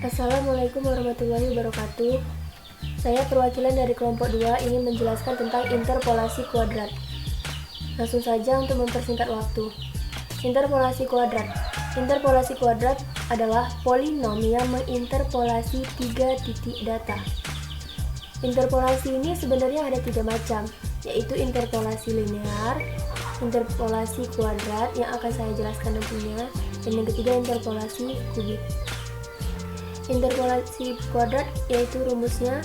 Assalamualaikum warahmatullahi wabarakatuh. Saya perwakilan dari kelompok 2 ingin menjelaskan tentang interpolasi kuadrat. Langsung saja untuk mempersingkat waktu. Interpolasi kuadrat. Interpolasi kuadrat adalah polinom yang menginterpolasi 3 titik data. Interpolasi ini sebenarnya ada 3 macam, yaitu interpolasi linear, interpolasi kuadrat yang akan saya jelaskan nantinya, dan yang ketiga interpolasi kubik. Interpolasi kuadrat yaitu rumusnya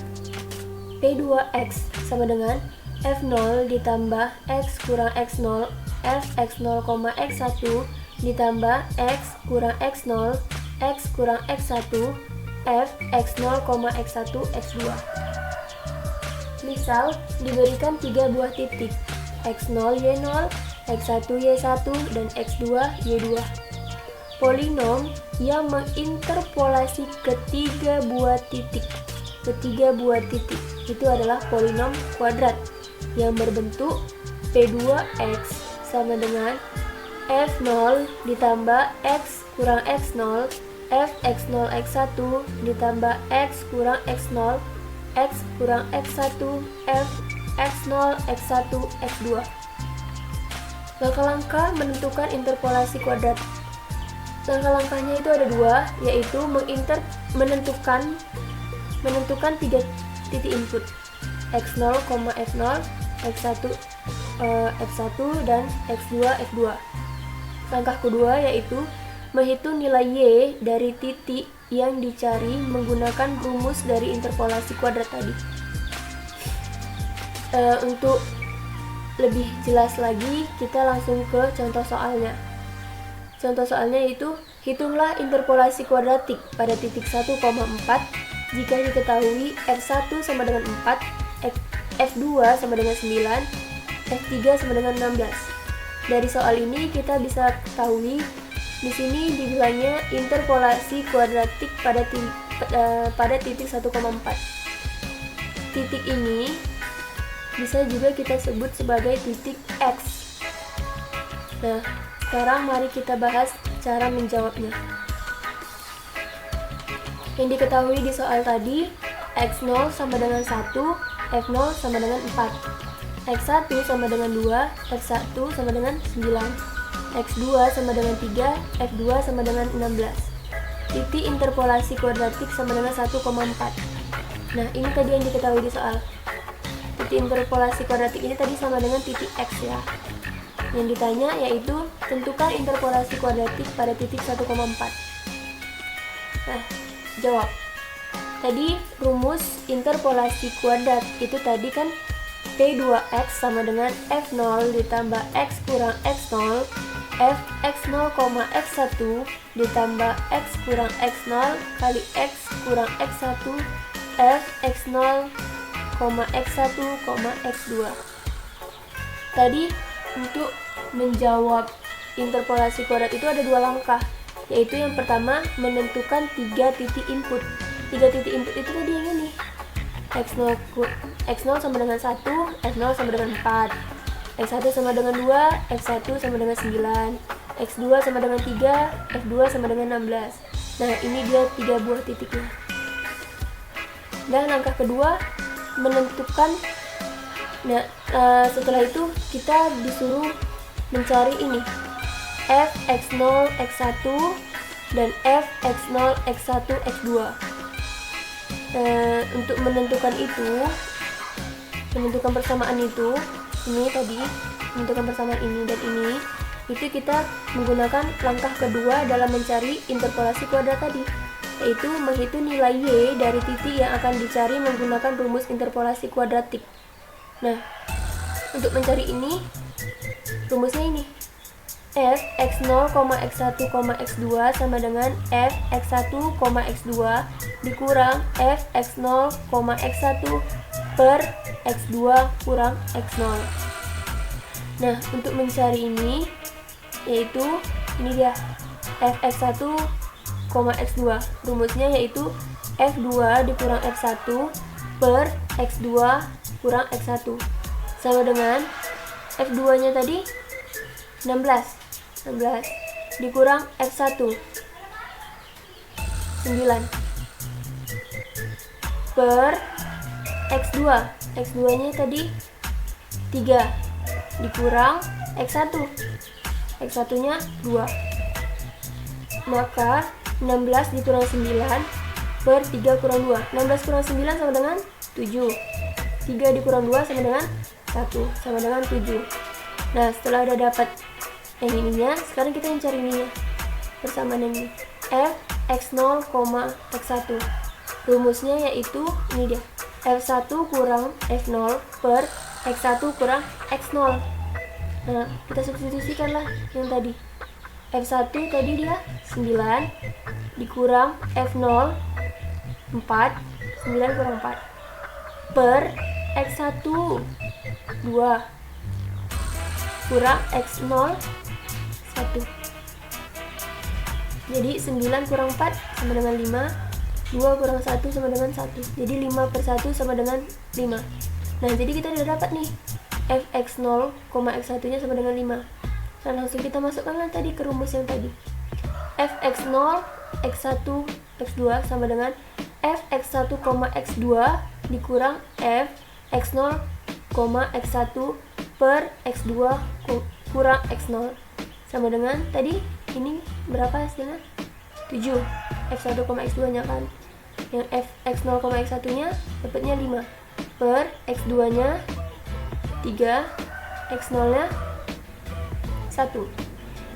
P2X sama dengan F0 ditambah X kurang X0 Fx0, X1 ditambah X kurang X0 X kurang X1 Fx0, X1 X2. Misal diberikan 3 buah titik X0 Y0, X1 Y1 dan X2 Y2. Polinom yang menginterpolasi ketiga buah titik itu adalah polinom kuadrat yang berbentuk P2X sama dengan F0 ditambah X kurang X0 Fx0 X1 ditambah X kurang X0 X kurang X1 Fx0 X1 X2. Langkah-langkah menentukan interpolasi kuadrat. Langkah-langkahnya itu ada 2, yaitu menentukan 3 titik input X0, F0, X1, F1 dan X2, F2. Langkah kedua yaitu menghitung nilai Y dari titik yang dicari menggunakan rumus dari interpolasi kuadrat tadi. Untuk lebih jelas lagi, kita langsung ke contoh soalnya. Contoh soalnya yaitu, hitunglah interpolasi kuadratik pada titik 1,4 jika diketahui F1 sama dengan 4, F2 sama dengan 9, F3 sama dengan 16. Dari soal ini kita bisa ketahui di sini dibilangnya interpolasi kuadratik pada titik 1,4. Titik ini bisa juga kita sebut sebagai titik X. Nah, sekarang mari kita bahas cara menjawabnya. Yang diketahui di soal tadi, X0 sama dengan 1, F0 sama dengan 4, X1 sama dengan 2, F1 sama dengan 9, X2 sama dengan 3, F2 sama dengan 16. Titik interpolasi kuadratik sama dengan 1,4. Nah, ini tadi yang diketahui di soal. Titik interpolasi kuadratik ini tadi sama dengan titik X ya. Yang ditanya yaitu tentukan interpolasi kuadratik pada titik 1,4. Nah, jawab. Tadi rumus interpolasi kuadrat itu tadi kan P2X sama dengan F0 ditambah X kurang X0 Fx0, X1 ditambah X kurang X0 kali X kurang X1 Fx0, X1, X2. Tadi untuk menjawab interpolasi kuadrat itu ada 2 langkah, yaitu yang pertama menentukan 3 titik input. 3 titik input itu tadi yang ini. X0 sama dengan 1, F0 sama dengan 4, X1 sama dengan 2, F1 sama dengan 9, X2 sama dengan 3, F2 sama dengan 16. Nah, ini dia 3 buah titiknya. Dan langkah kedua menentukan. Nah, setelah itu kita disuruh mencari ini Fx0 X1 dan Fx0 X1 X2. Untuk menentukan persamaan itu, ini tadi menentukan persamaan ini dan ini, itu kita menggunakan langkah kedua dalam mencari interpolasi kuadrat tadi, yaitu menghitung nilai Y dari titik yang akan dicari menggunakan rumus interpolasi kuadratik. Nah, untuk mencari ini, rumusnya ini Fx0, X1, X2 sama dengan Fx1, X2 dikurang Fx0, X1 per X2 kurang X0. Nah, untuk mencari ini, yaitu ini dia Fx1, X2. Rumusnya yaitu F2 dikurang F1 per X2 kurang X1 sama dengan F2 nya tadi 16 dikurang F1 9 per X2. X2 nya tadi 3 dikurang X1. X1 nya 2. Maka 16 dikurang 9 per 3 kurang 2. 16 kurang 9 sama dengan 7. 3 dikurang 2 sama dengan 1, sama dengan 7. Nah, setelah udah dapat yang ininya, sekarang kita yang cari ininya. Persamaan ini. F X0, X1. Rumusnya yaitu ini dia. F1 kurang F0 per X1 kurang X0. Nah, kita substitusikanlah yang tadi. F1 tadi dia 9 dikurang F0 4, 9 kurang 4 per X1 2 kurang X0 1. Jadi 9 kurang 4 sama dengan 5, 2 kurang 1 sama dengan 1. Jadi 5 per 1 sama dengan 5. Nah, jadi kita udah dapat nih Fx0, X1 nya sama dengan 5. Nah, langsung kita masukkan tadi ke rumus yang tadi. Fx0, X1, X2 sama dengan Fx1, X2 dikurang Fx0, X1 per X2 kurang X0 sama dengan tadi ini berapa hasilnya? 7. F1, X2 nya kan. Yang Fx0, X1 nya dapatnya 5 per X2 nya 3, X0 nya 1.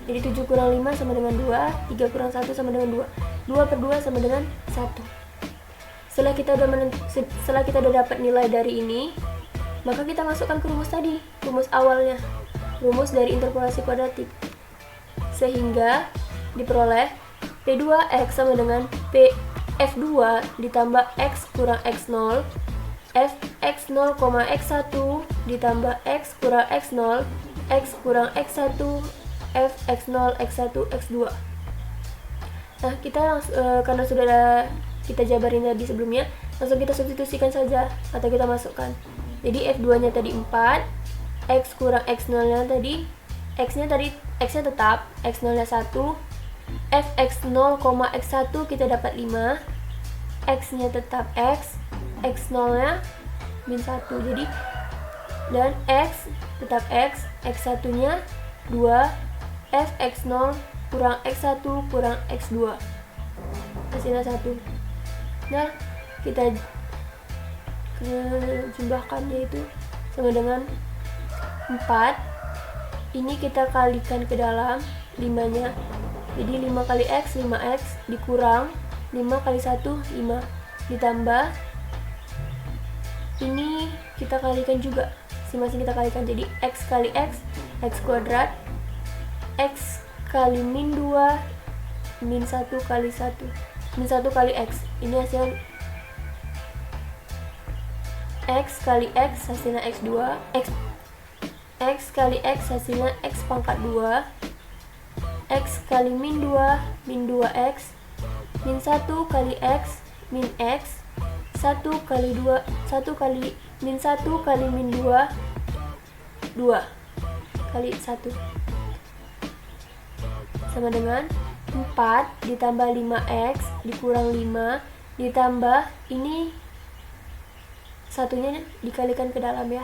Jadi 7 kurang 5 sama dengan 2, 3 kurang 1 sama dengan 2, 2 per 2 sama dengan 1. Setelah kita udah dapat nilai dari ini, maka kita masukkan ke rumus tadi, rumus awalnya, rumus dari interpolasi kuadratik, sehingga diperoleh P2X sama dengan F2 ditambah X kurang X0, Fx0, X1 ditambah X kurang X0, X kurang X1, Fx0, X1, X2. Nah, kita karena sudah ada kita jabarin tadi sebelumnya, langsung kita substitusikan saja atau kita masukkan. Jadi F2 nya tadi 4, X kurang X0 nya tadi, X nya tetap, X0 nya 1, Fx0, X1 kita dapat 5, X nya tetap X, X0 nya min 1, jadi dan X tetap X, X1 nya 2, Fx0 kurang X1 kurang X2 hasilnya 1. Nah, kita jumlahkan yaitu sama dengan 4. Ini kita kalikan ke dalam 5 nya, jadi 5 kali X 5X dikurang 5 kali 1 5 ditambah ini kita kalikan juga, masing-masing kita kalikan, jadi X kali X kuadrat, X kali min 2 min 1 kali 1 min 1 kali X, ini hasil X kali X hasilnya X2, X kali X hasilnya X pangkat 2, X kali min 2 min 2X min 1 kali X min X 1 kali 2 1 kali min 1 kali min 2 2 kali 1 sama dengan 4 ditambah 5X dikurang 5 ditambah ini satunya dikalikan ke dalam ya,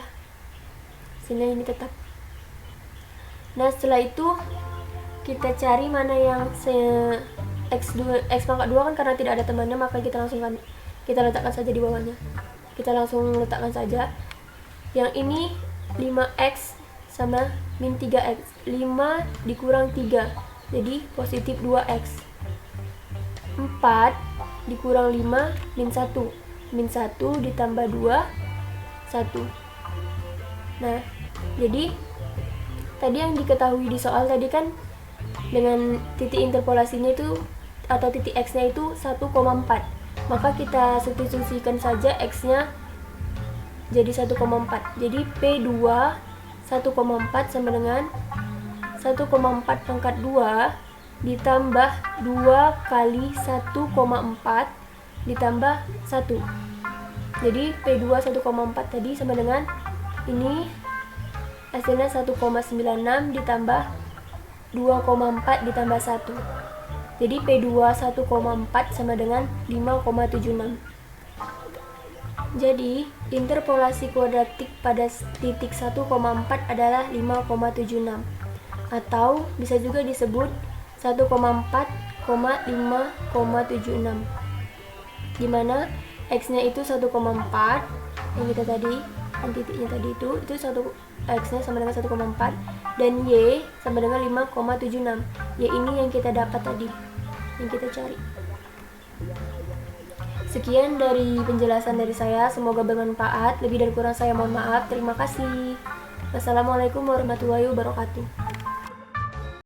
hasilnya ini tetap. Nah, setelah itu kita cari mana yang X pangkat 2 kan karena tidak ada temannya, maka kita letakkan saja di bawahnya. Kita langsung letakkan saja. Yang ini 5X sama min 3X. 5 dikurang 3. Jadi positif 2X. 4 dikurang 5 min 1. Min 1 ditambah 2 1. Nah, jadi tadi yang diketahui di soal tadi kan dengan titik interpolasinya itu atau titik X nya itu 1,4, maka kita substitusikan saja X nya jadi 1,4. Jadi P2 1,4 sama dengan 1,4 pangkat 2 ditambah 2 kali 1,4 ditambah 1. Jadi P2 1,4 tadi sama dengan ini hasilnya 1,96 ditambah 2,4 ditambah 1. Jadi P2 1,4 sama dengan 5,76. Jadi, interpolasi kuadratik pada titik 1,4 adalah 5,76 atau bisa juga disebut 1,4,5,76, di mana x-nya itu 1,4 yang kita tadi, yang titiknya tadi itu x-nya sama dengan 1,4 dan y sama dengan 5,76. Y ini yang kita dapat tadi, yang kita cari. Sekian dari penjelasan dari saya, semoga bermanfaat. Lebih dan kurang saya mohon maaf. Terima kasih. Wassalamualaikum warahmatullahi wabarakatuh.